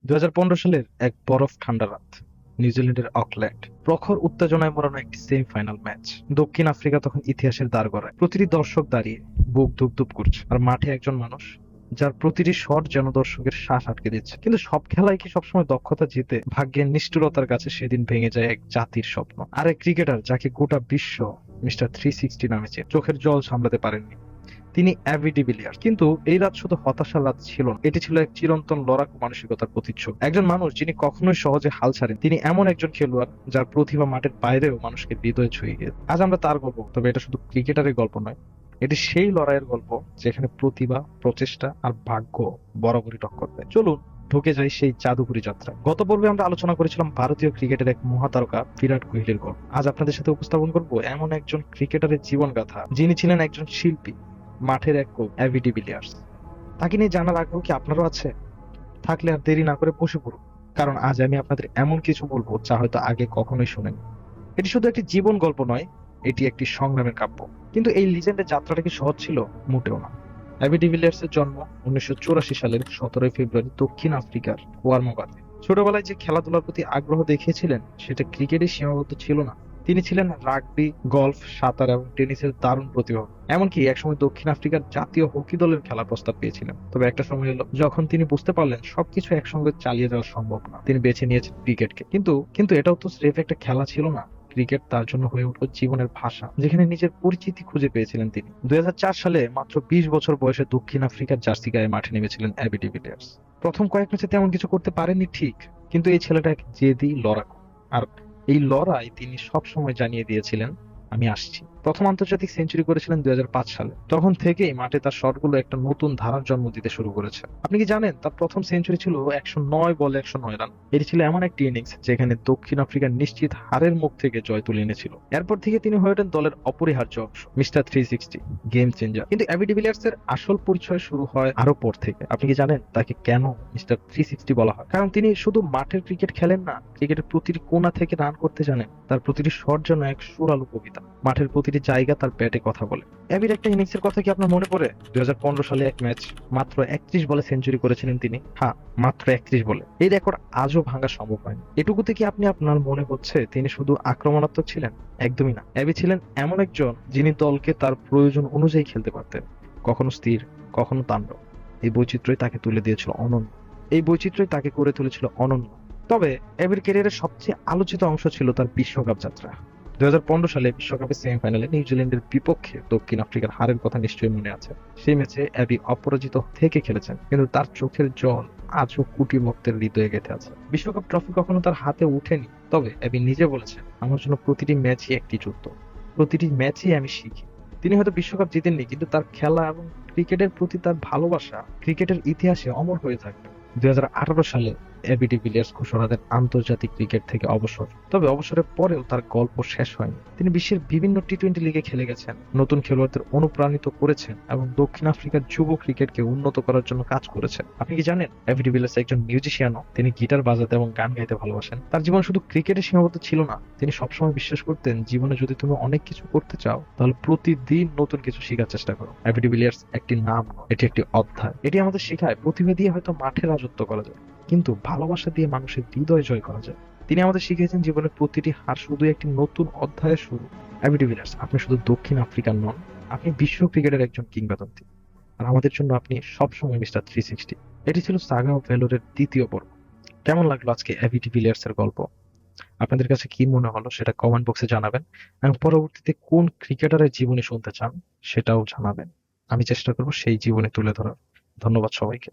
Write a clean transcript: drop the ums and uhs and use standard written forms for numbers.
2015 সালের এক বরফ ঠান্ডা রাত, নিউজিল্যান্ডের অকল্যান্ড। প্রখর উত্তেজনায় মোড়ানো একটি সেমিফাইনাল ম্যাচ। দক্ষিণ আফ্রিকা তখন ইতিহাসের দ্বারগড়ায়। প্রতিটি দর্শক দাঁড়িয়ে বুক ধুকধুক করছে, আর মাঠে একজন মানুষ যার প্রতিটি শট যেন দর্শকের শ্বাস আটকে দিচ্ছে। কিন্তু সব খেলায় কি সবসময় দক্ষতা জিতে? ভাগ্যের নিষ্ঠুরতার কাছে সেদিন ভেঙে যায় এক জাতির স্বপ্ন। আর এক ক্রিকেটার যাকে গোটা বিশ্ব মিস্টার 360 নামে চেনে, চোখের জল সামলাতে পারেননি। তিনি অ্যাবি ডিভিলিয়ার্স। কিন্তু এই রাত শুধু হতাশার রাত ছিল না, এটি ছিল এক চিরন্তন লড়াকু মানসিকতার প্রতিচ্ছবি। একজন মানুষ যিনি কখনোই সহজে হাল ছাড়েন। তিনি এমন একজন খেলোয়াড় যার প্রতিভা মাঠের বাইরেও মানুষকে হৃদয়ে ছুঁয়ে গিয়েছে। আজ আমরা তার গল্প, তবে এটা শুধু ক্রিকেটারের গল্প নয়, এটি সেই লড়াইয়ের গল্প যেখানে প্রতিভা, প্রচেষ্টা আর ভাগ্য বরাবরই টক্কর দেয়। চলুন ঢুকে যাই সেই জাদুঘরী যাত্রা। গত পর্বে আমরা আলোচনা করেছিলাম ভারতীয় ক্রিকেটের এক মহাতারকা বিরাট কোহলির গল্প। আজ আপনাদের সাথে উপস্থাপন করব এমন একজন ক্রিকেটারের জীবন গাথা যিনি ছিলেন একজন শিল্পী, মাঠের এক কোচ, অ্যাবি ডিভিলিয়ার্স। তাকে নিয়ে জানার আগ্রহ কি আপনারও আছে? থাকলে আর দেরি না করে বসে পড়ুন, কারণ আজ আমি আপনাদের এমন কিছু বলবো যা হয়তো আগে কখনোই শুনেন। এটি শুধু একটি জীবন গল্প নয়, এটি একটি সংগ্রামের কাব্য। কিন্তু এই লিজেন্ডের যাত্রাটা কি সহজ ছিল? মোটেও না। অ্যাবি ডিভিলিয়ার্স এর জন্ম 1984 সালের 17 ফেব্রুয়ারি দক্ষিণ আফ্রিকার ওয়ার্মাবাদে। ছোটবেলায় যে খেলাধুলার প্রতি আগ্রহ দেখিয়েছিলেন সেটা ক্রিকেটে সীমাবদ্ধ ছিল না। তিনি ছিলেন রাগবি, গলফ, সাঁতার এবং টেনিসের দারুণ প্রতিভা। এমনকি একসময় দক্ষিণ আফ্রিকার জাতীয় হকি দলের খেলার প্রস্তাব পেয়েছিলেন। তবে একটা সময় এলো যখন তিনি বুঝতে পারলেন সবকিছু একসঙ্গে চালিয়ে যাওয়া সম্ভব না। তিনি বেছে নিয়েছেন ক্রিকেটকে। কিন্তু এটাও তো স্রেফ একটা খেলা ছিল না। ক্রিকেট তার জন্য হয়ে উঠল জীবনের ভাষা, যেখানে নিজের পরিচিতি খুঁজে পেয়েছিলেন তিনি। 2004 সালে মাত্র 20 বছর বয়সে দক্ষিণ আফ্রিকার জার্সি গায়ে মাঠে নেমেছিলেন অ্যাবি ডিভিলিয়ার্স। প্রথম কয়েক ম্যাচে তেমন কিছু করতে পারেননি ঠিক, কিন্তু এই ছেলেটা এক জেদি লড়াকু। আর এই লড়াই তিনি সব সময় জানিয়ে দিয়েছিলেন, আমি আসছি। প্রথম আন্তর্জাতিক সেঞ্চুরি করেছিলেন 2005 সালে। তখন থেকেই মাঠে তার শটগুলো একটা নতুন ধারার জন্ম দিতে শুরু করেছে। আপনি কি জানেন তার প্রথম সেঞ্চুরি ছিল 109 বলে 109 রান। এটি ছিল এমন একটি ইনিংস যেখানে দক্ষিণ আফ্রিকার নিশ্চিত হারের মুখ থেকে জয় তুলে এনেছিল। এরপর থেকে তিনি হয়ে ওঠেন দলের অপরিহার্য অংশ, মিস্টার 360, গেম চেঞ্জার। কিন্তু অ্যাবি ডিভিলিয়ার্স এর আসল পরিচয় শুরু হয় আরো পর থেকে। আপনি কি জানেন তাকে কেন মিস্টার 360 বলা হয়? কারণ তিনি শুধু মাঠের ক্রিকেট খেলেন না, ক্রিকেটের প্রতিটি কোণা থেকে রান করতে জানেন। তার প্রতিটি শট যেন এক সুরালু কবিতা। মাঠের প্রতিটি জায়গা তার ব্যাটে কথা বলে। অ্যাবির একটা ইনিংসের কথা কি আপনার মনে পড়ে? 2015 সালে এক ম্যাচ, মাত্র 31 বলে সেঞ্চুরি করেছিলেন তিনি। হ্যাঁ, মাত্র 31 বলে। এই রেকর্ড আজও ভাঙা সম্ভব হয়নি। এটুকুতে কি আপনার মনে হচ্ছে তিনি শুধু আক্রমণাত্মক ছিলেন? একদমই না। অ্যাবি ছিলেন এমন একজন যিনি দলকে তার প্রয়োজন অনুযায়ী খেলতে পারতেন, কখনো স্থির, কখনো তাণ্ডব। এই বৈচিত্র্যই তাকে তুলে দিয়েছিল অনন্য। এই বৈচিত্র্যই তাকে করে তুলেছিল অনন্য। তবে অ্যাবির ক্যারিয়ারের সবচেয়ে আলোচিত অংশ ছিল তার বিশ্বকাপ যাত্রা। 2015 সালে বিশ্বকাপের সেমিফাইনালে নিউজিল্যান্ডের বিপক্ষে দক্ষিণ আফ্রিকার হারের কথা নিশ্চয়ই মনে আছে। সেই ম্যাচে অ্যাবি অপরাজিত থেকে খেলেছেন, কিন্তু তার চোখের জল আজও কোটি ভক্তের হৃদয়ে গেঁথে আছে। বিশ্বকাপ ট্রফি কখনো তার হাতে ওঠেনি, তবে অ্যাবি নিজে বলেছেন, আমার জন্য প্রতিটি ম্যাচই একটি যুদ্ধ, প্রতিটি ম্যাচই আমি শিখি। তিনি হয়তো বিশ্বকাপ জিতেননি, কিন্তু তার খেলা এবং ক্রিকেটের প্রতি তার ভালোবাসা ক্রিকেটের ইতিহাসে অমর হয়ে থাকবে। 2018 সালে অ্যাবি ডিভিলিয়ার্স ঘোষণা দেন আন্তর্জাতিক ক্রিকেট থেকে অবসর। তবে অবসরের পরেও তার গল্প শেষ হয়নি। তিনি বিশ্বের বিভিন্ন টি-20 লিগে খেলে গেছেন, নতুন খেলোয়াড়দের অনুপ্রাণিত করেছেন এবং দক্ষিণ আফ্রিকার যুব ক্রিকেটকে উন্নত করার জন্য কাজ করেছেন। আপনি কি জানেন অ্যাবি ডিভিলিয়ার্স একজন মিউজিশিয়ানও? তিনি গিটার বাজাতে এবং গান গাইতে ভালোবাসেন। তার জীবন শুধু ক্রিকেটে সীমাবদ্ধ ছিল না। তিনি সবসময় বিশ্বাস করতেন, জীবনে যদি তুমি অনেক কিছু করতে চাও তাহলে প্রতিদিন নতুন কিছু শেখার চেষ্টা করো। অ্যাবি ডিভিলিয়ার্স একটি নাম নয়, এটি একটি অধ্যায়। এটি আমাদের শেখায় প্রতিভা দিয়ে হয়তো মাঠে রাজত্ব করা যায়, কিন্তু ভালোবাসা দিয়ে মানুষের হৃদয় জয় করা যায়। তিনি আমাদের শিখিয়েছেন জীবনের প্রতিটি হার শুধু একটি নতুন অধ্যায়ের শুরু। অ্যাবি ডিভিলিয়ার্স, আপনি শুধু দক্ষিণ আফ্রিকার নন, আপনি বিশ্ব ক্রিকেটের একজন কিংবদন্তি। আর আমাদের জন্য আপনি সবসময় মিস্টার 360। এটি ছিল সাগা অফ ভেলোরের দ্বিতীয় পর্ব। কেমন লাগলো আজকে অ্যাবি ডিভিলিয়ার্স এর গল্প? আপনাদের কাছে কি মনে হলো সেটা কমেন্ট বক্সে জানাবেন, এবং পরবর্তীতে কোন ক্রিকেটারের জীবনী শুনতে চান সেটাও জানাবেন। আমি চেষ্টা করব সেই জীবনী তুলে ধরার। ধন্যবাদ সবাইকে।